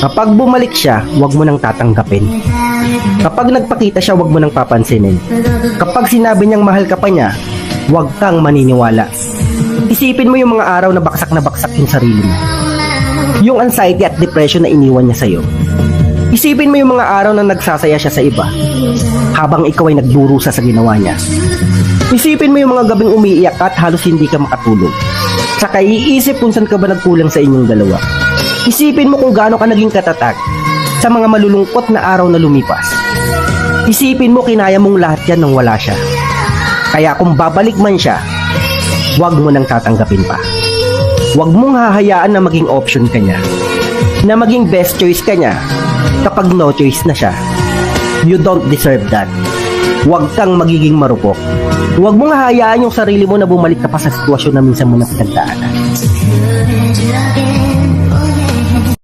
Kapag bumalik siya, huwag mo nang tatanggapin. Kapag nagpakita siya, huwag mo nang papansinin. Kapag sinabi niyang mahal ka pa niya, huwag kang maniniwala. Isipin mo yung mga araw na baksak yung sarili mo. Yung anxiety at depression na iniwan niya sa'yo. Isipin mo yung mga araw na nagsasaya siya sa iba, habang ikaw ay nagdurusa sa ginawa niya. Isipin mo yung mga gabing umiiyak at halos hindi ka makatulog. Saka iisip kung saan ka ba nagkulang sa inyong dalawa. Isipin mo kung gaano ka naging katatag sa mga malulungkot na araw na lumipas. Isipin mo kinaya mong lahat yan nang wala siya. Kaya kung babalik man siya, huwag mo nang tatanggapin pa. Huwag mong hahayaan na maging option ka niya, na maging best choice ka niya kapag no choice na siya. You don't deserve that. Huwag kang magiging marupok. Huwag mong hahayaan yung sarili mo na bumalik ka pa sa sitwasyon na minsan mo na pinagdaanan.